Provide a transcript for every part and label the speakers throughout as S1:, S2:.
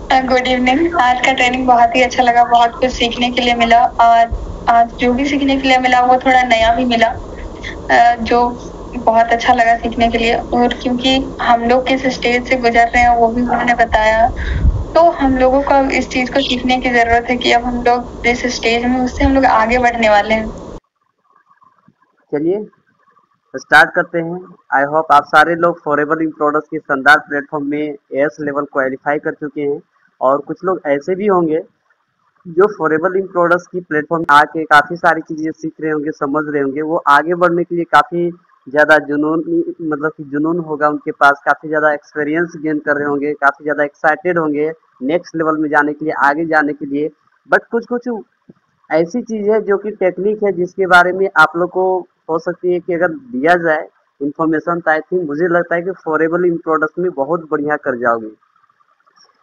S1: Good evening. आज का training बहुत ही अच्छा लगा, बहुत कुछ सीखने के लिए मिला और आज जो भी सीखने के लिए मिला वो थोड़ा नया भी मिला, जो बहुत अच्छा लगा सीखने के लिए। और क्योंकि हम लोग किस स्टेज से गुजर रहे हैं वो भी उन्होंने बताया, तो हम लोगों को इस चीज को सीखने की जरूरत है कि अब हम लोग जिस स्टेज में उससे हम लोग आगे बढ़ने वाले हैं।
S2: चलिए स्टार्ट करते हैं। आई होप आप सारे लोग फॉरएवर इन प्रोडक्ट्स के शानदार प्लेटफॉर्म में एस लेवल क्वालिफाई कर चुके हैं और कुछ लोग ऐसे भी होंगे जो फॉरएवर इन प्रोडक्ट्स की प्लेटफॉर्म आके काफ़ी सारी चीज़ें सीख रहे होंगे, समझ रहे होंगे। वो आगे बढ़ने के लिए काफ़ी ज़्यादा जुनून, मतलब कि जुनून होगा उनके पास, काफ़ी ज़्यादा एक्सपीरियंस गेन कर रहे होंगे, काफ़ी ज़्यादा एक्साइटेड होंगे नेक्स्ट लेवल में जाने के लिए, आगे जाने के लिए। बट कुछ कुछ ऐसी चीज़ है जो कि टेक्निक है जिसके बारे में आप लोग को हो सकती है कि अगर दिया जाए इन्फॉर्मेशन, तो आई थिंक मुझे लगता है कि फॉरएवर इन प्रोडक्ट्स में बहुत बढ़िया कर जाओगे।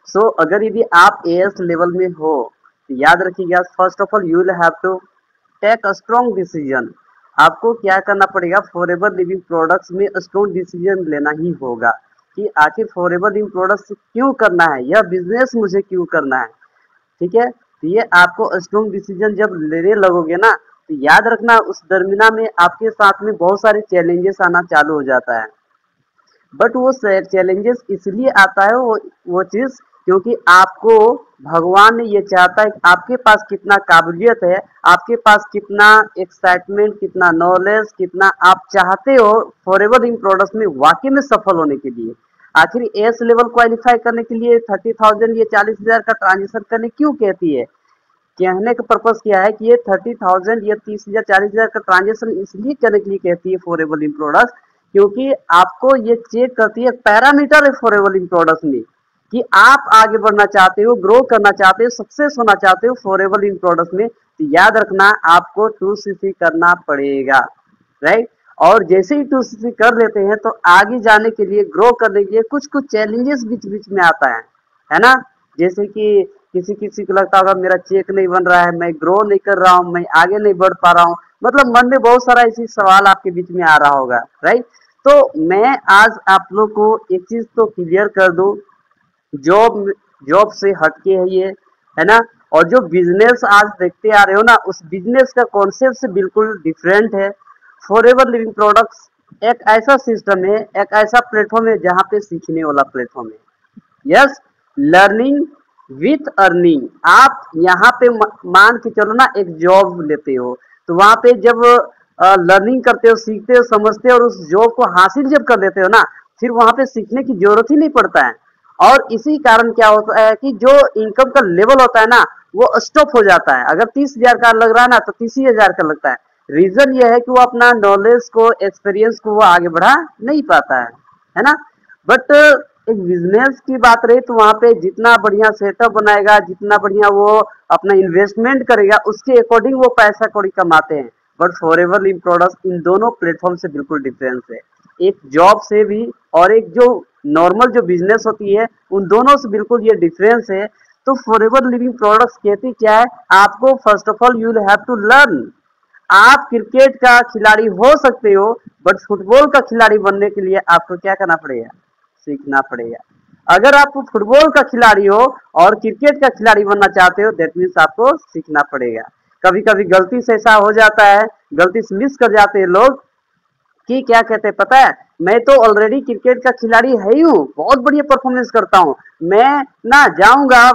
S2: सो अगर यदि आप एएस लेवल में हो तो याद रखिएगा, first of all you will have to take a strong decision. आपको क्या करना पड़ेगा, फॉरएवर लिविंग प्रोडक्ट्स में स्ट्रॉन्ग डिसीजन लेना ही होगा कि आखिर फॉरएवर लिविंग प्रोडक्ट्स क्यों करना है, यह बिजनेस मुझे क्यों करना है। ठीक है, तो ये आपको स्ट्रॉन्ग डिसीजन जब लेने लगोगे ना, तो याद रखना उस दरमियान में आपके साथ में बहुत सारे चैलेंजेस आना चालू हो जाता है। बट वो चैलेंजेस इसलिए आता है, वो चीज़ क्योंकि आपको भगवान ने ये चाहता है कि आपके पास कितना काबिलियत है, आपके पास कितना एक्साइटमेंट, कितना नॉलेज, कितना आप चाहते हो फॉरएवर इन प्रोडक्ट्स में वाकई में सफल होने के लिए। आखिर एस लेवल क्वालिफाई करने के लिए 30,000 ये 40,000 का ट्रांजेक्शन करने क्यों कहती है। कहने का पर्पस क्या है कि ये 30,000 या 30,000 40,000 का ट्रांजेक्शन इसलिए करने के लिए कहती है फॉरएवर इन प्रोडक्ट्स, क्योंकि आपको ये चेक करती है, पैरामीटर है फॉरएवर इन प्रोडक्ट्स में कि आप आगे बढ़ना चाहते हो, ग्रो करना चाहते हो, सक्सेस होना चाहते हो फॉरएवर इन प्रोडक्ट्स में। तो याद रखना आपको 2CC करना पड़ेगा, राइट। और जैसे ही 2CC कर लेते हैं तो आगे जाने के लिए, ग्रो करने के लिए कुछ कुछ चैलेंजेस बीच बीच में आता है ना। जैसे कि किसी किसी को लगता होगा मेरा चेक नहीं बन रहा है, मैं ग्रो नहीं कर रहा हूँ, मैं आगे नहीं बढ़ पा रहा हूँ, मतलब मन में बहुत सारा ऐसी सवाल आपके बीच में आ रहा होगा, राइट। तो मैं आज आप लोग को एक चीज तो क्लियर कर दूं, जॉब जॉब से हटके है ये, है ना। और जो बिजनेस आज देखते आ रहे हो ना, उस बिजनेस का कॉन्सेप्ट से बिल्कुल डिफरेंट है। फॉरएवर लिविंग प्रोडक्ट्स एक ऐसा सिस्टम है, एक ऐसा प्लेटफॉर्म है जहाँ पे सीखने वाला प्लेटफॉर्म है। Yes, learning with earning. आप यहाँ पे मान के चलो ना, एक जॉब लेते हो तो वहां पे जब लर्निंग करते हो, सीखते हो, समझते हो और उस जॉब को हासिल जब कर लेते हो ना, फिर वहां पे सीखने की जरूरत ही नहीं पड़ता है। और इसी कारण क्या होता है कि जो इनकम का लेवल होता है ना, वो स्टॉप हो जाता है। अगर 30,000 का लग रहा है ना, तो 30,000 का लगता है। रीजन ये है कि वो अपना नॉलेज को, एक्सपीरियंस को वो आगे बढ़ा नहीं पाता है ना। बट एक बिजनेस की बात रही तो वहां पे जितना बढ़िया सेटअप बनाएगा, जितना बढ़िया वो अपना इन्वेस्टमेंट करेगा, उसके अकॉर्डिंग वो पैसा कौड़ी कमाते हैं। But forever in products in दोनों प्लेटफॉर्म से बिल्कुल डिफरेंस है, एक जॉब से भी और एक जो नॉर्मल जो बिजनेस होती है, उन दोनों से बिल्कुल ये डिफरेंस है। तो फॉरएवर लिविंग प्रोडक्ट्स कहती क्या है, आपको first of all you will have to learn. आप क्रिकेट का खिलाड़ी हो सकते हो, बट फुटबॉल का खिलाड़ी बनने के लिए आपको क्या करना पड़ेगा, सीखना पड़ेगा। अगर आप फुटबॉल का खिलाड़ी हो और क्रिकेट का खिलाड़ी बनना चाहते हो, दैट मीन्स आपको सीखना पड़ेगा। कभी कभी गलती से ऐसा हो जाता है, गलती से मिस कर जाते हैं लोग कि क्या कहते हैं पता है, मैं तो ऑलरेडी क्रिकेट का खिलाड़ी है ही हूँ, बहुत बढ़िया परफॉर्मेंस करता हूँ, मैं ना जाऊंगा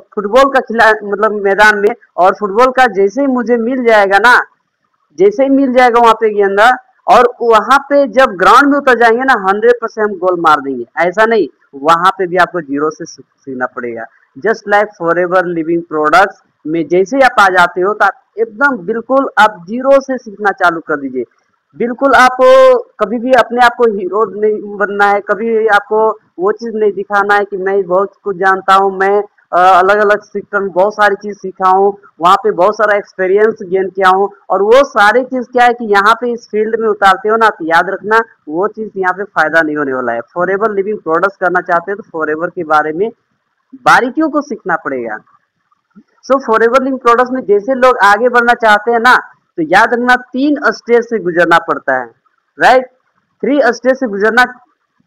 S2: फुटबॉल का खिला मतलब मैदान में, और फुटबॉल का जैसे ही मुझे मिल जाएगा ना, जैसे ही मिल जाएगा वहां पे गेंदा, और वहां पे जब ग्राउंड में उतर जाएंगे ना, 100% हम गोल मार देंगे। ऐसा नहीं, वहां पे भी आपको जीरो से सीखना पड़ेगा। Just like forever Living Products में जैसे ही आप आ जाते हो तो आप एकदम बिल्कुल आप जीरो से सीखना चालू कर दीजिए। बिल्कुल आप कभी भी अपने आप को हीरो नहीं बनना है, कभी आपको वो चीज नहीं दिखाना है कि मैं बहुत कुछ जानता हूँ, मैं अलग अलग सेक्टर में बहुत सारी चीज सीखा हूँ, वहाँ पे बहुत सारा एक्सपीरियंस गेन किया हूँ, और वो सारी चीज क्या है कि यहाँ पे इस फील्ड में उतारते हो ना, तो याद रखना वो चीज यहाँ पे फायदा नहीं होने वाला है। फॉरएवर लिविंग प्रोडक्ट्स करना चाहते हो तो फॉरएवर के बारे में बारीकियों को सीखना पड़ेगा। सो फॉरएवर लिविंग प्रोडक्ट्स में जैसे लोग आगे बढ़ना चाहते हैं ना, तो याद रखना 3 स्टेज से गुजरना पड़ता है, राइट। 3 स्टेज से गुजरना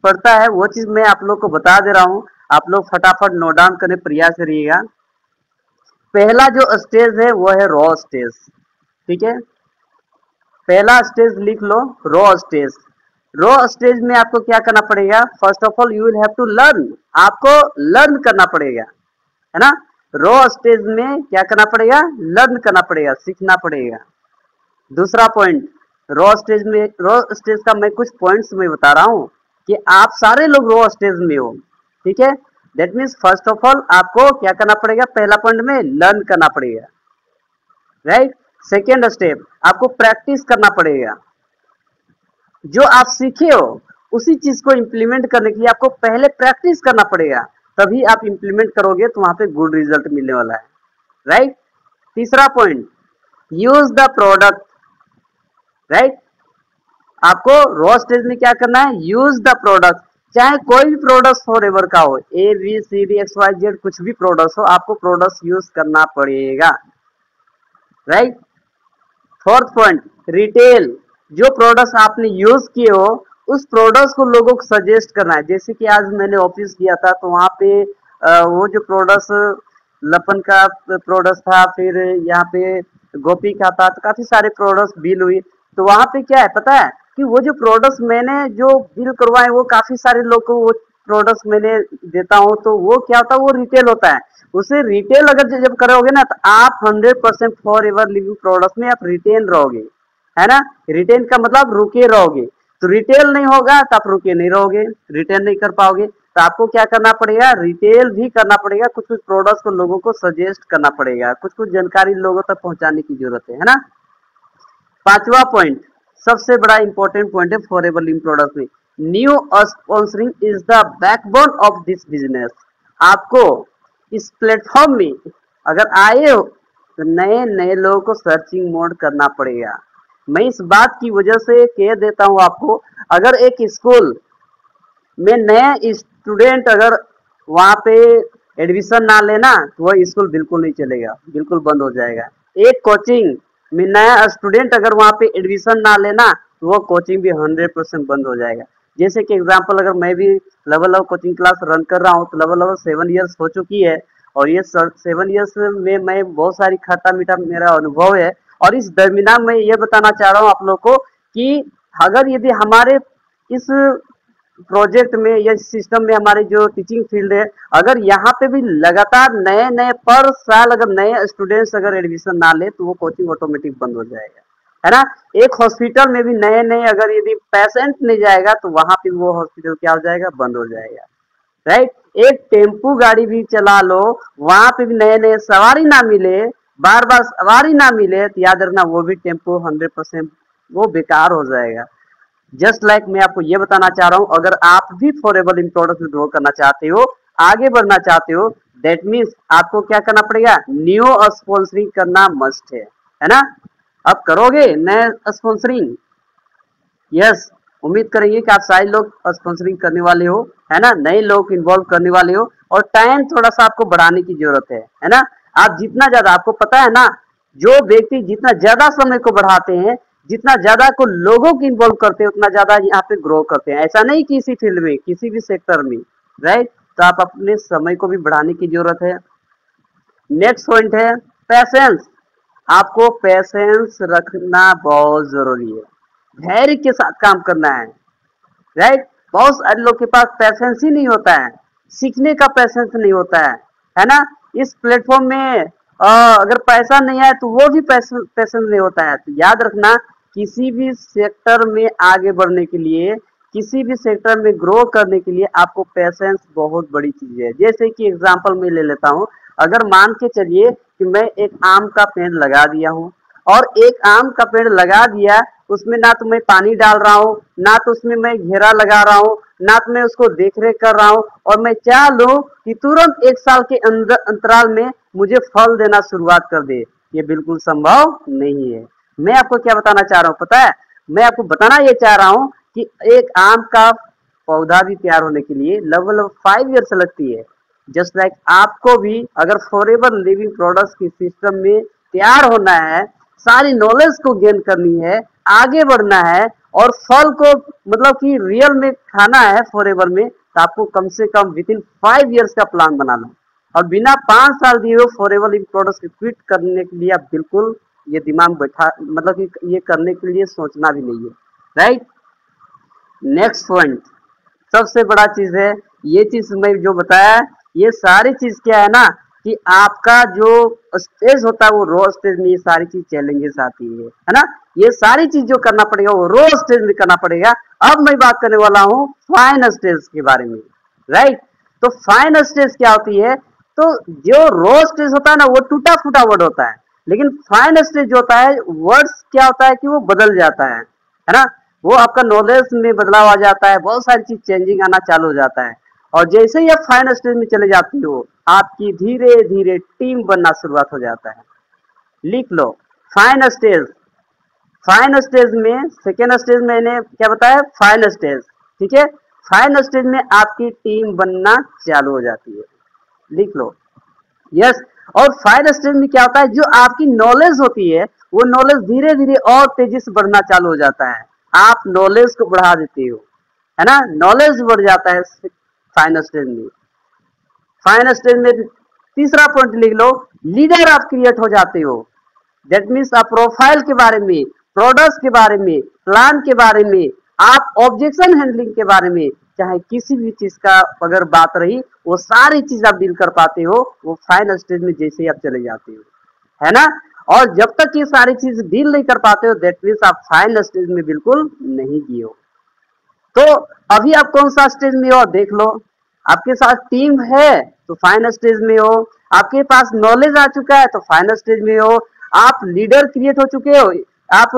S2: पड़ता है, वो चीज मैं आप लोग को बता दे रहा हूँ। आप लोग फटाफट नोट डाउन करने प्रयास करिएगा। पहला जो स्टेज है वो है रॉ स्टेज, ठीक है। पहला स्टेज लिख लो, रॉ स्टेज। रॉ स्टेज में आपको क्या करना पड़ेगा? First of all you will have to learn, आपको लर्न करना पड़ेगा, है ना। रॉ स्टेज में क्या करना पड़ेगा? लर्न करना पड़ेगा, सीखना पड़ेगा। दूसरा पॉइंट, रॉ स्टेज में, रॉ स्टेज का मैं कुछ पॉइंट्स में बता रहा हूं कि आप सारे लोग रॉ स्टेज में हो, ठीक है। That means first of all आपको क्या करना पड़ेगा? पहला पॉइंट में लर्न करना पड़ेगा, राइट। सेकेंड स्टेप, आपको प्रैक्टिस करना पड़ेगा। जो आप सीखे हो उसी चीज को इंप्लीमेंट करने के लिए आपको पहले प्रैक्टिस करना पड़ेगा, तभी आप इंप्लीमेंट करोगे तो वहां पे गुड रिजल्ट मिलने वाला है, राइट। तीसरा point, use the product, right. आपको रॉ स्टेज में क्या करना है? Use the product. चाहे कोई भी प्रोडक्ट फॉरएवर का हो, A B C D X Y Z, कुछ भी प्रोडक्ट हो, आपको प्रोडक्ट यूज करना पड़ेगा, राइट। Fourth point, retail. जो प्रोडक्ट्स आपने यूज किए हो उस प्रोडक्ट्स को लोगों को सजेस्ट करना है। जैसे कि आज मैंने ऑफिस किया था तो वहां पे वो जो प्रोडक्ट्स, लपन का प्रोडक्ट था, फिर यहाँ पे गोपी का था, तो काफी सारे प्रोडक्ट्स बिल हुई। तो वहां पे क्या है पता है कि वो जो प्रोडक्ट्स मैंने जो बिल करवाए वो काफी सारे लोग को वो प्रोडक्ट्स मैंने देता हूँ, तो वो क्या होता है? वो रिटेल होता है। उसे रिटेल अगर जब करोगे ना तो आप 100% फॉर एवर लिविंग प्रोडक्ट्स में आप रिटेन रहोगे, है ना। रिटेन का मतलब रुके रहोगे। तो रिटेल नहीं होगा तो आप रुके नहीं रहोगे, रिटेल नहीं कर पाओगे। तो आपको क्या करना पड़ेगा? रिटेल भी करना पड़ेगा, कुछ कुछ प्रोडक्ट्स को लोगों को सजेस्ट करना पड़ेगा, कुछ कुछ जानकारी लोगों तक पहुंचाने की जरूरत है ना। पांचवा पॉइंट, सबसे बड़ा इंपॉर्टेंट पॉइंट है फॉरएवर लिविंग प्रोडक्ट में, new sponsoring is the backbone of this business. आपको इस प्लेटफॉर्म में अगर आए हो तो नए नए लोगों को सर्चिंग मोड करना पड़ेगा। मैं इस बात की वजह से कह देता हूं आपको, अगर एक स्कूल में नए स्टूडेंट अगर वहां पे एडमिशन ना लेना तो वह स्कूल बिल्कुल नहीं चलेगा, बिल्कुल बंद हो जाएगा। एक कोचिंग में नया स्टूडेंट अगर वहां पे एडमिशन ना लेना तो वो कोचिंग भी 100% बंद हो जाएगा। जैसे कि एग्जांपल, अगर मैं भी level of coaching class run कर रहा हूँ तो लेवल ऑफ 7 इयर्स हो चुकी है, और ये 7 इयर्स में मैं बहुत सारी खट्टा मीठा मेरा अनुभव है। और इस दरमियान मैं ये बताना चाह रहा हूँ आप लोग को कि अगर यदि हमारे इस प्रोजेक्ट में या सिस्टम में हमारी जो टीचिंग फील्ड है, अगर यहाँ पे भी लगातार नए नए पर साल अगर नए स्टूडेंट्स अगर एडमिशन ना ले तो वो कोचिंग ऑटोमेटिक बंद हो जाएगा, है ना। एक हॉस्पिटल में भी नए नए अगर यदि पेशेंट नहीं जाएगा तो वहां पे वो हॉस्पिटल क्या हो जाएगा? बंद हो जाएगा, राइट। एक टेम्पू गाड़ी भी चला लो, वहां पे भी नए नए सवारी ना मिले, बार बार सवारी ना मिले, तो याद रखना वो भी टेम्पू 100% वो बेकार हो जाएगा। जस्ट लाइक मैं आपको ये बताना चाह रहा हूं, अगर आप भी फॉरएवर इन प्रोडक्ट में ग्रो करना चाहते हो, आगे बढ़ना चाहते हो, दैट मीन्स आपको क्या करना पड़ेगा? न्यू स्पॉन्सरिंग करना मस्ट है ना। अब करोगे नए स्पॉन्सरिंग? यस, उम्मीद करेंगे कि आप सारे लोग स्पॉन्सरिंग करने वाले हो, है ना, नए लोग इन्वॉल्व करने वाले हो। और टाइम थोड़ा सा आपको बढ़ाने की जरूरत है ना। आप जितना ज्यादा, आपको पता है ना, जो व्यक्ति जितना ज्यादा समय को बढ़ाते हैं, जितना ज्यादा को लोगों को इन्वॉल्व करते हैं, उतना ज्यादा यहाँ पे ग्रो करते हैं। ऐसा नहीं कि इसी फील्ड में, किसी भी सेक्टर में, राइट। तो आप अपने समय को भी बढ़ाने की जरूरत है। नेक्स्ट पॉइंट है पैसेंस। आपको पैसेंस रखना बहुत जरूरी है, धैर्य के साथ काम करना है, राइट। बहुत सारे लोग के पास पैसेंस ही नहीं होता है, सीखने का पैसेंस नहीं होता है ना। इस प्लेटफॉर्म में अगर पैसा नहीं आए तो वो भी पैसेंस नहीं होता है। तो याद रखना, किसी भी सेक्टर में आगे बढ़ने के लिए, किसी भी सेक्टर में ग्रो करने के लिए आपको पैसेंस बहुत बड़ी चीज है। जैसे कि एग्जांपल मैं ले लेता हूँ, अगर मान के चलिए कि मैं एक आम का पेड़ लगा दिया हूँ, और एक आम का पेड़ लगा दिया, उसमें ना तो मैं पानी डाल रहा हूँ, ना तो उसमें मैं घेरा लगा रहा हूँ, ना तो मैं उसको देख रेख कर रहा हूँ, और मैं चाह लूँ कि तुरंत 1 साल के अंदर अंतराल में मुझे फल देना शुरुआत कर दे, ये बिल्कुल संभव नहीं है। मैं आपको क्या बताना चाह रहा हूँ पता है? मैं आपको बताना ये चाह रहा हूँ कि एक आम का पौधा भी तैयार होने के लिए लगभग 5 ईयर्स लगती है। जस्ट लाइक आपको भी अगर फॉरएवर लिविंग प्रोडक्ट्स की सिस्टम में तैयार होना है, सारी नॉलेज को गेन करनी है, आगे बढ़ना है, और फल को मतलब कि रियल में खाना है फॉरएवर में, तो आपको कम से कम विद इन 5 ईयर्स का प्लान बनाना है। और बिना 5 साल दिए हुए फॉरएवर लिंक प्रोडक्ट्स को क्विट करने के लिए आप बिल्कुल ये दिमाग बैठा, मतलब कि ये करने के लिए सोचना भी नहीं है, राइट। नेक्स्ट पॉइंट सबसे बड़ा चीज है, ये चीज मैं जो बताया, ये सारी चीज क्या है ना कि आपका जो स्टेज होता है वो रो स्टेज में ये सारी चीज चैलेंजेस आती है ना। ये सारी चीज जो करना पड़ेगा वो रो स्टेज में करना पड़ेगा। अब मैं बात करने वाला हूँ फाइन स्टेज के बारे में, राइट। तो फाइन स्टेज क्या होती है, तो जो रो स्टेज होता है ना वो टूटा फूटा वर्ड होता है, लेकिन फाइन स्टेज जो होता है वर्ड्स क्या होता है कि वो बदल जाता है ना। वो आपका नॉलेज में बदलाव आ जाता है, बहुत सारी चीज चेंजिंग आना चालू हो जाता है। और जैसे ही आप फाइन स्टेज में चले जाती हो आपकी धीरे धीरे टीम बनना शुरुआत हो जाता है। लिख लो फाइन स्टेज। फाइन स्टेज में सेकेंड स्टेज मैंने क्या बताया, फाइन स्टेज, ठीक है। फाइन स्टेज में आपकी टीम बनना चालू हो जाती है, लिख लो, यस। और फाइन स्टेज में क्या होता है, जो आपकी नॉलेज होती है वो नॉलेज धीरे धीरे और तेजी से बढ़ना चालू हो जाता है। आप नॉलेज को बढ़ा देते हो, है ना, नॉलेज बढ़ जाता है फाइन स्टेज में। फाइन स्टेज में तीसरा पॉइंट लिख लो, लीडर आप क्रिएट हो जाते हो। दैट मीन्स आप प्रोफाइल के बारे में, प्रोडक्ट्स के बारे में, प्लान के बारे में, आप ऑब्जेक्शन हैंडलिंग के बारे में, चाहे किसी भी चीज का अगर बात रही वो सारी चीज आप डील कर पाते हो वो फाइन स्टेज में जैसे ही आप चले जाते हो, है ना। और जब तक ये सारी चीज डील नहीं कर पाते हो दैट मीन्स आप फाइन स्टेज में बिल्कुल नहीं गए हो। तो अभी आप कौन सा स्टेज में हो देख लो। आपके साथ टीम है तो फाइन स्टेज में हो, आपके पास नॉलेज आ चुका है तो फाइन स्टेज में हो, आप लीडर क्रिएट हो चुके हो, आप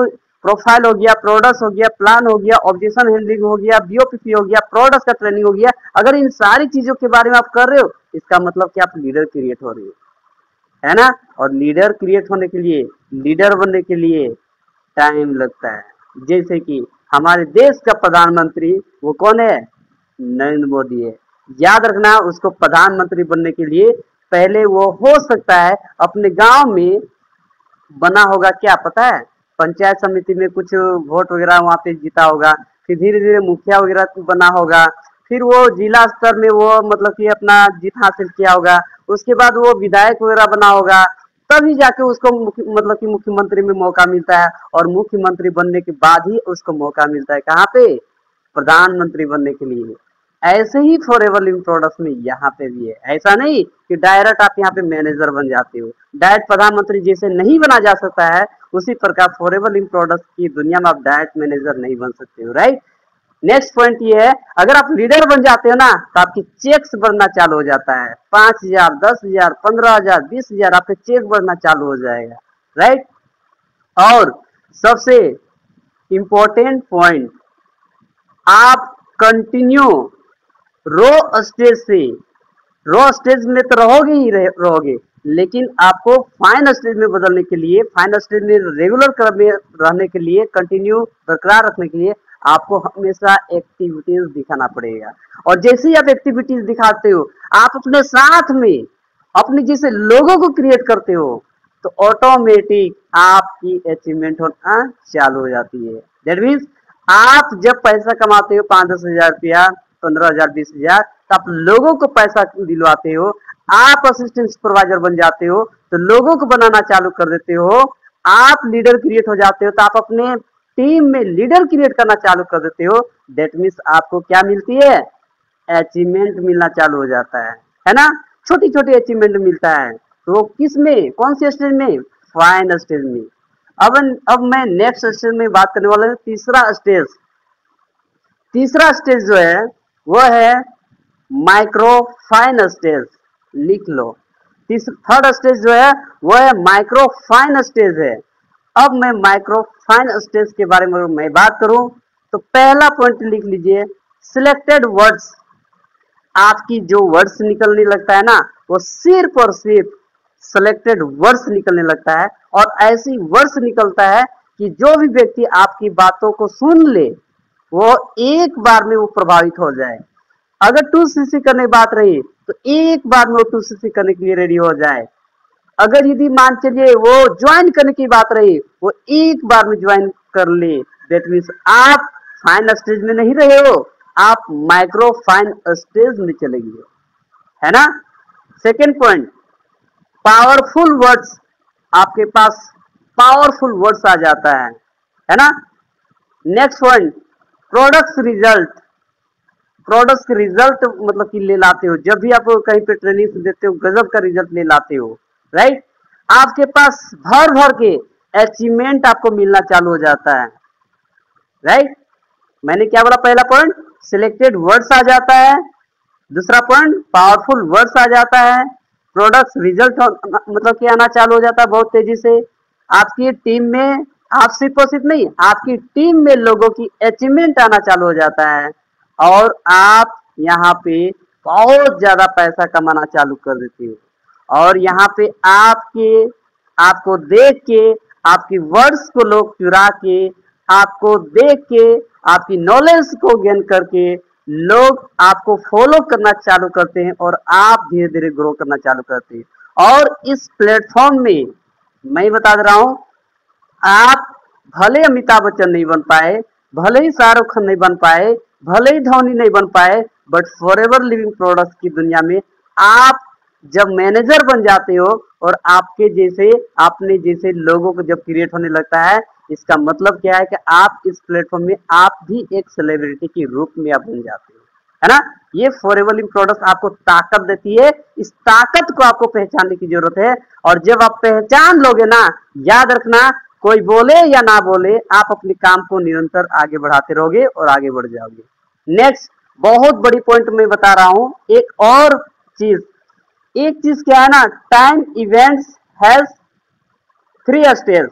S2: प्रोफाइल हो गया, प्रोडक्ट्स हो गया, प्लान हो गया, ऑब्जेक्शन हैंडलिंग हो गया, बीओपीपी हो गया, प्रोडक्ट्स का ट्रेनिंग हो गया। अगर इन सारी चीजों के बारे में आप कर रहे हो इसका मतलब कि आप लीडर क्रिएट हो रहे हो, है ना। और लीडर क्रिएट होने के लिए, लीडर बनने के लिए टाइम लगता है। जैसे कि हमारे देश का प्रधानमंत्री वो कौन है, नरेंद्र मोदी है। याद रखना उसको प्रधानमंत्री बनने के लिए पहले वो हो सकता है अपने गांव में बना होगा, क्या पता है, पंचायत समिति में कुछ वोट वगैरह वहां पे जीता होगा, फिर धीरे धीरे मुखिया वगैरह बना होगा, फिर वो जिला स्तर में वो मतलब कि अपना जीत हासिल किया होगा, उसके बाद वो विधायक वगैरह बना होगा, तभी जाके उसको मतलब कि मुख्यमंत्री में मौका मिलता है। और मुख्यमंत्री बनने के बाद ही उसको मौका मिलता है कहाँ पे, प्रधानमंत्री बनने के लिए। ऐसे ही फॉरएवर लिविंग प्रोडक्ट्स में यहाँ पे भी है, ऐसा नहीं कि डायरेक्ट आप यहाँ पे मैनेजर बन जाते हो, डायरेक्ट प्रधानमंत्री जैसे नहीं बना जा सकता है उसी प्रकार फॉरएवर लिविंग प्रोडक्ट्स की दुनिया में आप डायरेक्ट मैनेजर नहीं बन सकते हो, राइट। नेक्स्ट पॉइंट ये है, अगर आप लीडर बन जाते हो ना तो आपकी चेक्स बढ़ना चालू हो जाता है, 5,000, 10,000, 15,000, 20,000 आपके चेक बढ़ना चालू हो जाएगा, राइट। और सबसे इंपॉर्टेंट पॉइंट, आप कंटिन्यू रो स्टेज से, रो स्टेज में तो रहोगे ही रहोगे, लेकिन आपको फाइन स्टेज में बदलने के लिए, फाइन स्टेज में रेगुलर क्रम में रहने के लिए, कंटिन्यू बरकरार रखने के लिए आपको हमेशा एक्टिविटीज दिखाना पड़ेगा। और जैसे ही आप एक्टिविटीज दिखाते हो आप अपने साथ में अपने जैसे लोगों को क्रिएट करते हो तो ऑटोमेटिक आपकी अचीवमेंट होना चालू हो जाती है। दैट मीन्स आप जब पैसा कमाते हो 5-10 हजार रुपया, 15,000, 20,000, तो आप लोगों को पैसा दिलवाते हो, आप असिस्टेंट सुपरवाइजर बन जाते हो तो लोगों को बनाना चालू कर देते हो, आप लीडर क्रिएट हो जाते हो तो आप अपने टीम में लीडर क्रिएट करना चालू कर देते हो। दैट मीन्स आपको क्या मिलती है, अचीवमेंट मिलना चालू हो जाता है ना, छोटी छोटी अचीवमेंट मिलता है। तो किस में, कौन से स्टेज में, फाइन स्टेज में। अब मैं नेक्स्ट स्टेज में बात करने वाला हूँ, तीसरा स्टेज। तीसरा स्टेज जो है वो है माइक्रो फाइन स्टेज, लिख लो। थर्ड स्टेज जो है वो है माइक्रो फाइन स्टेज है। अब मैं माइक्रो फाइन स्टेज के बारे में मैं बात करूं तो पहला पॉइंट लिख लीजिए, सिलेक्टेड वर्ड्स। आपकी जो वर्ड्स निकलने लगता है ना वो सिर्फ और सिर्फ सिलेक्टेड वर्ड्स निकलने लगता है, और ऐसी वर्ड्स निकलता है कि जो भी व्यक्ति आपकी बातों को सुन ले वो एक बार में वो प्रभावित हो जाए। अगर 2cc करने की बात रही तो एक बार में वो 2cc करने के लिए रेडी हो जाए। अगर यदि मान चलिए वो ज्वाइन करने की बात रही वो एक बार में ज्वाइन कर ले। दैट मीन्स आप फाइन स्टेज में नहीं रहे हो, आप माइक्रो फाइन स्टेज में चले गए, है ना। सेकेंड पॉइंट, पावरफुल वर्ड्स, आपके पास पावरफुल वर्ड्स आ जाता है ना। Next point, products result, products के रिजल्ट मतलब कि ले लाते हो, जब भी आप कहीं पे ट्रेनिंग देते हो गजब का रिजल्ट ले लाते हो, राइट। आपके पास भर भर के अचीवमेंट आपको मिलना चालू हो जाता है, राइट। मैंने क्या बोला, पहला पॉइंट सिलेक्टेड वर्ड्स आ जाता है, दूसरा पॉइंट पावरफुल वर्ड्स आ जाता है, प्रोडक्ट्स रिजल्ट मतलब कि आना चालू हो जाता है बहुत तेजी से। आपकी टीम में, आप सिर्फ और सिर्फ नहीं, आपकी टीम में लोगों की अचीवमेंट आना चालू हो जाता है और आप यहाँ पे बहुत ज्यादा पैसा कमाना चालू कर देते हो। और यहाँ पे आपको देख के, आपकी वर्ड्स को लोग चुरा के, आपको देख के, आपकी नॉलेज को गेन करके लोग आपको फॉलो करना चालू करते हैं और आप धीरे धीरे ग्रो करना चालू करते हैं। और इस प्लेटफॉर्म में मैं बता दे रहा हूं, आप भले अमिताभ बच्चन नहीं बन पाए, भले ही शाहरुख खान नहीं बन पाए, भले ही धोनी नहीं बन पाए, बट फॉरएवर लिविंग प्रोडक्ट्स की दुनिया में आप जब मैनेजर बन जाते हो और आपके जैसे, अपने जैसे लोगों को जब क्रिएट होने लगता है, इसका मतलब क्या है कि आप इस प्लेटफॉर्म में आप भी एक सेलिब्रिटी के रूप में आप बन जाते हो, है ना। ये फॉरएवर लिविंग प्रोडक्ट्स आपको ताकत देती है, इस ताकत को आपको पहचानने की जरूरत है। और जब आप पहचान लोगे ना, याद रखना, कोई बोले या ना बोले, आप अपने काम को निरंतर आगे बढ़ाते रहोगे और आगे बढ़ जाओगे। नेक्स्ट बहुत बड़ी पॉइंट मैं बता रहा हूं, एक और चीज, एक चीज क्या है ना, टाइम इवेंट्स हैज 3 स्टेज।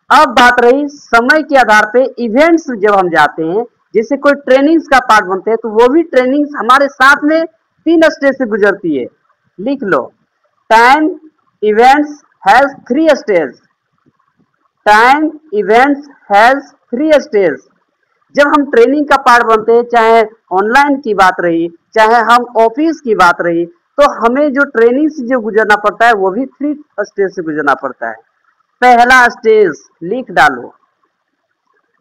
S2: अब बात रही समय के आधार पे इवेंट्स, जब हम जाते हैं, जैसे कोई ट्रेनिंग्स का पार्ट बनते हैं, तो वो भी ट्रेनिंग्स हमारे साथ में 3 स्टेज से गुजरती है। लिख लो, time events has 3 stage. Time events has 3 stage. जब हम ट्रेनिंग का पार्ट बनते हैं, चाहे ऑनलाइन की बात रही, चाहे हम ऑफिस की बात रही, तो हमें जो ट्रेनिंग से जो गुजरना पड़ता है वो भी 3 स्टेज से गुजरना पड़ता है। पहला स्टेज लिख डालो,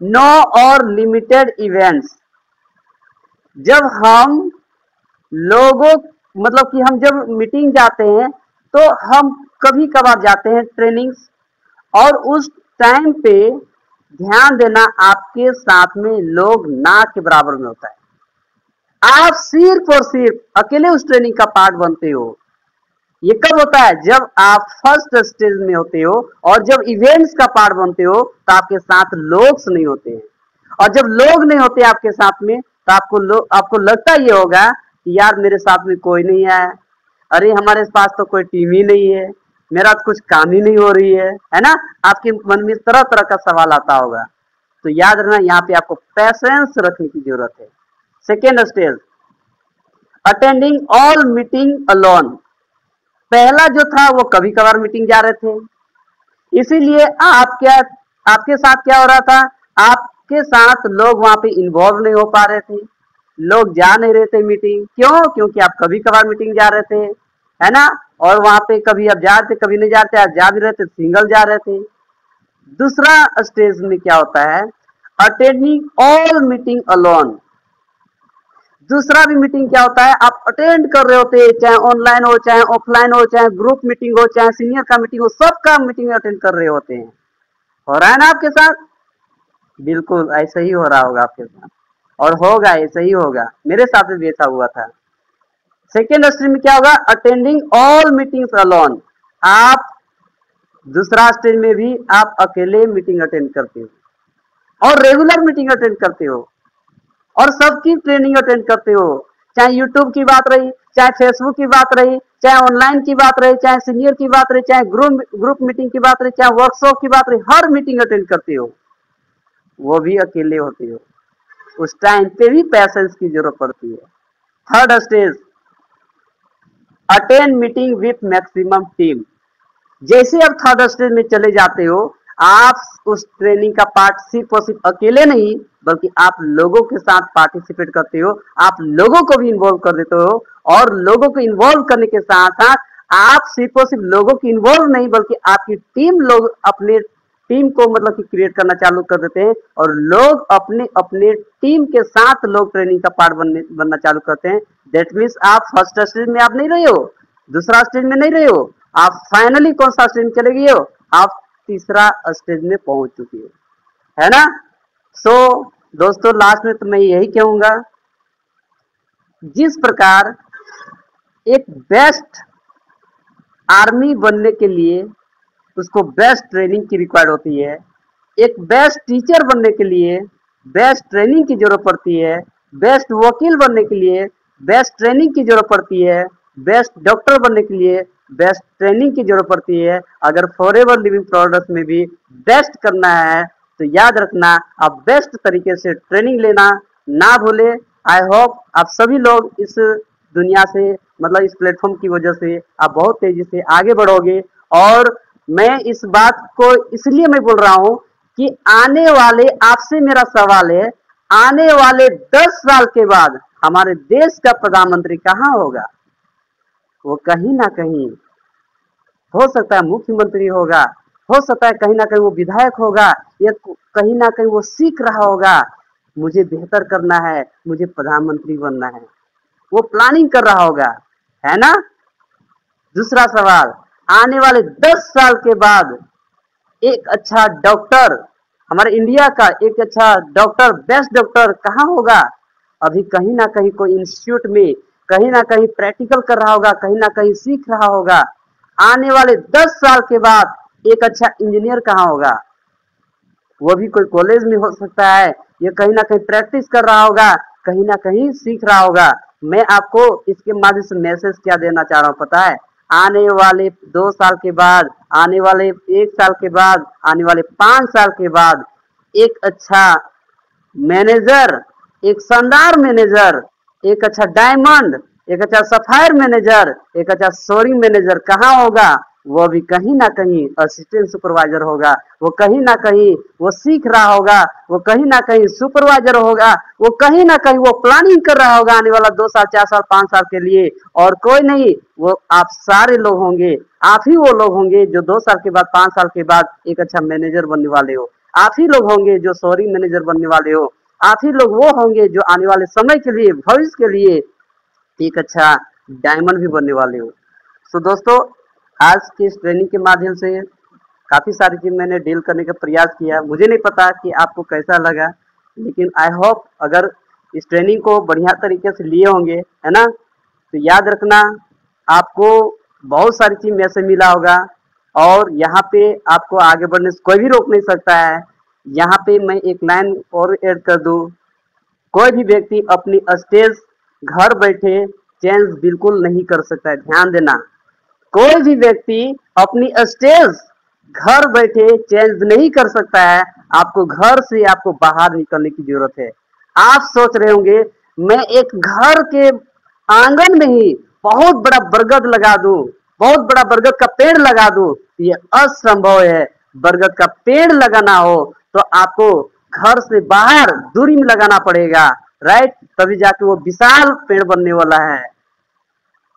S2: नो और लिमिटेड इवेंट्स। जब हम लोगों मतलब कि हम जब मीटिंग जाते हैं, तो हम कभी कभार जाते हैं ट्रेनिंग्स, और उस टाइम पे ध्यान देना, आपके साथ में लोग ना के बराबर में होता है। आप सिर्फ और सिर्फ अकेले उस ट्रेनिंग का पार्ट बनते हो। ये कब होता है, जब आप फर्स्ट स्टेज में होते हो, और जब इवेंट्स का पार्ट बनते हो तो आपके साथ लोग नहीं होते हैं। और जब लोग नहीं होते आपके साथ में, तो आपको लगता ये होगा कि यार मेरे साथ में कोई नहीं है, अरे हमारे पास तो कोई टीम ही नहीं है, मेरा तो कुछ काम ही नहीं हो रही है ना। आपके मन में तरह तरह का सवाल आता होगा। तो याद रखना, यहाँ पे आपको पैशेंस रखने की जरूरत है। Second stage, attending all meeting alone. पहला जो था वो कभी कभार मीटिंग जा रहे थे, इसीलिए आपके साथ क्या हो रहा था, आपके साथ लोग वहां पे इन्वॉल्व नहीं हो पा रहे थे, लोग जा नहीं रहे थे मीटिंग। क्यों? क्योंकि आप कभी कभार मीटिंग जा रहे थे, है ना। और वहां पे कभी आप जा रहे थे, कभी नहीं जाते, आप जा भी रहे थे, सिंगल जा रहे थे। दूसरा स्टेज में क्या होता है, अटेंडिंग ऑल मीटिंग अलोन। दूसरा भी मीटिंग क्या होता है, आप अटेंड कर रहे होते, चाहे ऑनलाइन हो, चाहे ऑफलाइन हो, चाहे ग्रुप मीटिंग हो, चाहे सीनियर का मीटिंग हो, सबका मीटिंग अटेंड कर रहे होते हैं। हो रहा है ना आपके साथ? बिल्कुल ऐसा ही हो रहा होगा आपके साथ, और होगा, ऐसा ही होगा, मेरे साथ भी ऐसा हुआ था। सेकेंड स्टेज में क्या होगा, अटेंडिंग ऑल मीटिंग्स अलोन। आप दूसरा स्टेज में भी आप अकेले मीटिंग अटेंड करते हो और रेगुलर मीटिंग अटेंड करते हो और सबकी ट्रेनिंग अटेंड करते हो, चाहे यूट्यूब की बात रही, चाहे फेसबुक की बात रही, चाहे ऑनलाइन की बात रही, चाहे सीनियर की बात रही, चाहे ग्रुप मीटिंग की बात रही, चाहे वर्कशॉप की बात रही, हर मीटिंग अटेंड करते हो, वो भी अकेले होते हो। उस टाइम पे भी पैसेंस की जरूरत पड़ती है। Third stage, attend meeting with maximum team. जैसे आप थर्ड स्टेज में चले जाते हो, आप उस ट्रेनिंग का पार्ट सिर्फ और सिर्फ अकेले नहीं, बल्कि आप लोगों के साथ पार्टिसिपेट करते हो, आप लोगों को भी इन्वॉल्व कर देते हो। और लोगों को इन्वॉल्व करने के साथ साथ आप सिर्फ और सिर्फ लोगों को इन्वॉल्व नहीं, बल्कि आपकी टीम लोग अपने टीम को मतलब कि क्रिएट करना चालू कर देते हैं और लोग अपने अपने टीम के साथ लोग ट्रेनिंग का पार्ट बनना चालू करते हैं। दैट मीन्स आप फर्स्ट स्टेज में आप नहीं रहे हो, दूसरा स्टेज में नहीं रहे हो, आप फाइनली कौन सा स्टेज चले गए हो, आप तीसरा स्टेज में पहुंच चुके हो, है ना। सो दोस्तों लास्ट में तो मैं यही कहूंगा, जिस प्रकार एक बेस्ट आर्मी बनने के लिए उसको बेस्ट ट्रेनिंग की रिक्वायर्ड होती है, एक बेस्ट टीचर बनने के लिए बेस्ट ट्रेनिंग की जरूरत पड़ती है, बेस्ट वकील बनने के लिए बेस्ट ट्रेनिंग की जरूरत पड़ती है, बेस्ट डॉक्टर बनने के लिए बेस्ट ट्रेनिंग की जरूरत पड़ती है। अगर फॉरएवर लिविंग प्रोडक्ट्स में भी बेस्ट करना है तो याद रखना आप बेस्ट तरीके से ट्रेनिंग लेना ना भूले। आई होप आप सभी लोग इस दुनिया से मतलब इस प्लेटफॉर्म की वजह से आप बहुत तेजी से आगे बढ़ोगे। और मैं इस बात को इसलिए मैं बोल रहा हूं कि आने वाले, आपसे मेरा सवाल है, आने वाले 10 साल के बाद हमारे देश का प्रधानमंत्री कहां होगा? वो कहीं ना कहीं हो सकता है मुख्यमंत्री होगा, हो सकता है कहीं ना कहीं वो विधायक होगा, या कहीं ना कहीं वो सीख रहा होगा मुझे बेहतर करना है, मुझे प्रधानमंत्री बनना है, वो प्लानिंग कर रहा होगा, है ना। दूसरा सवाल, आने वाले 10 साल के बाद एक अच्छा डॉक्टर, हमारे इंडिया का एक अच्छा डॉक्टर, बेस्ट डॉक्टर कहाँ होगा? अभी कहीं ना कहीं कोई इंस्टीट्यूट में कहीं ना कहीं प्रैक्टिकल कर रहा होगा, कहीं ना कहीं सीख रहा होगा। आने वाले 10 साल के बाद एक अच्छा इंजीनियर कहाँ होगा? वो भी कोई कॉलेज में हो सकता है, ये कहीं ना कहीं प्रैक्टिस कर रहा होगा, कहीं ना कहीं सीख रहा होगा। मैं आपको इसके माध्यम से मैसेज क्या देना चाह रहा हूँ पता है? आने वाले 2 साल के बाद, आने वाले 1 साल के बाद, आने वाले 5 साल के बाद एक अच्छा मैनेजर, एक शानदार मैनेजर, एक अच्छा डायमंड, एक अच्छा सफायर मैनेजर, एक अच्छा शोरूम मैनेजर कहाँ होगा? वो भी कहीं ना कहीं असिस्टेंट सुपरवाइजर होगा, वो कहीं ना कहीं वो सीख रहा होगा, वो कहीं ना कहीं सुपरवाइजर होगा, वो कहीं ना कहीं वो प्लानिंग कर रहा होगा आने वाला 2 साल, 4 साल, 5 साल के लिए। और कोई नहीं, वो आप सारे लोग होंगे, आप ही वो लोग होंगे जो 2 साल के बाद, 5 साल के बाद एक अच्छा मैनेजर बनने वाले हो। आप ही लोग होंगे जो शोरूम मैनेजर बनने वाले हो। आप ही लोग वो होंगे जो आने वाले समय के लिए, भविष्य के लिए एक अच्छा डायमंड भी बनने वाले हो। तो दोस्तों आज की इस ट्रेनिंग के माध्यम से काफ़ी सारी चीज़ मैंने डील करने का प्रयास किया। मुझे नहीं पता कि आपको कैसा लगा, लेकिन आई होप अगर इस ट्रेनिंग को बढ़िया तरीके से लिए होंगे, है ना, तो याद रखना आपको बहुत सारी चीज़ में से मिला होगा और यहाँ पे आपको आगे बढ़ने से कोई भी रोक नहीं सकता है। यहाँ पे मैं एक लाइन और ऐड कर दूँ, कोई भी व्यक्ति अपनी स्टेज घर बैठे चेंज बिल्कुल नहीं कर सकता है। ध्यान देना, कोई भी व्यक्ति अपनी स्टेज घर बैठे चेंज नहीं कर सकता है। आपको घर से आपको बाहर निकलने की जरूरत है। आप सोच रहे होंगे मैं एक घर के आंगन में ही बहुत बड़ा बरगद लगा दूं, बहुत बड़ा बरगद का पेड़ लगा दूं, ये असंभव है। बरगद का पेड़ लगाना हो तो आपको घर से बाहर दूरी में लगाना पड़ेगा, राइट, तभी जाके वो विशाल पेड़ बनने वाला है।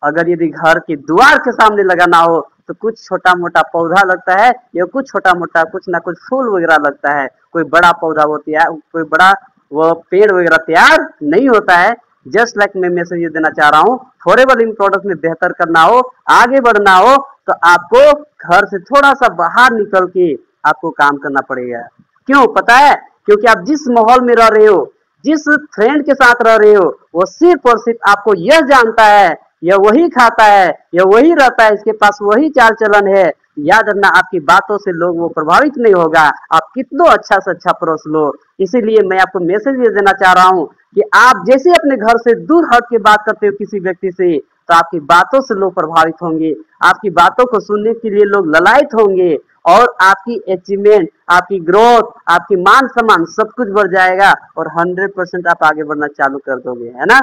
S2: अगर यदि घर की दीवार के सामने लगाना हो तो कुछ छोटा मोटा पौधा लगता है या कुछ छोटा मोटा कुछ ना कुछ फूल वगैरह लगता है, कोई बड़ा पौधा वो तैयार, कोई बड़ा वो पेड़ वगैरह तैयार नहीं होता है। जस्ट लाइक मैं मैसेज ये देना चाह रहा हूँ, फॉरएवर लिविंग प्रोडक्ट में बेहतर करना हो, आगे बढ़ना हो तो आपको घर से थोड़ा सा बाहर निकल के आपको काम करना पड़ेगा। क्यों पता है? क्योंकि आप जिस माहौल में रह रहे हो, जिस फ्रेंड के साथ रह रहे हो, वो सिर्फ और सिर्फ आपको यह जानता है, यह वही खाता है, यह वही रहता है, इसके पास वही चाल चलन है। याद रखना आपकी बातों से लोग वो प्रभावित नहीं होगा, आप कितना अच्छा से अच्छा परोस लो। इसीलिए मैं आपको मैसेज ये देना चाह रहा हूँ कि आप जैसे अपने घर से दूर हट के बात करते हो किसी व्यक्ति से, तो आपकी बातों से लोग प्रभावित होंगे, आपकी बातों को सुनने के लिए लोग ललायत होंगे और आपकी अचीवमेंट, आपकी ग्रोथ, आपकी मान सम्मान सब कुछ बढ़ जाएगा और 100% आप आगे बढ़ना चालू कर दोगे, है ना।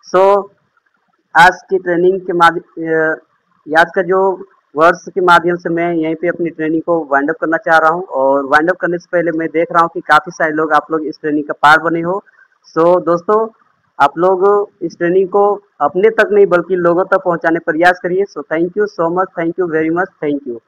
S2: सो आज की ट्रेनिंग के माध्यम, आज का जो वर्ड्स के माध्यम से मैं यहीं पे अपनी ट्रेनिंग को वाइंड अप करना चाह रहा हूँ। और वाइंड अप करने से पहले मैं देख रहा हूँ कि काफ़ी सारे लोग, आप लोग इस ट्रेनिंग का पार्ट बने हो। सो दोस्तों आप लोग इस ट्रेनिंग को अपने तक नहीं बल्कि लोगों तक पहुँचाने प्रयास करिए। So thank you so much, thank you very much, thank you.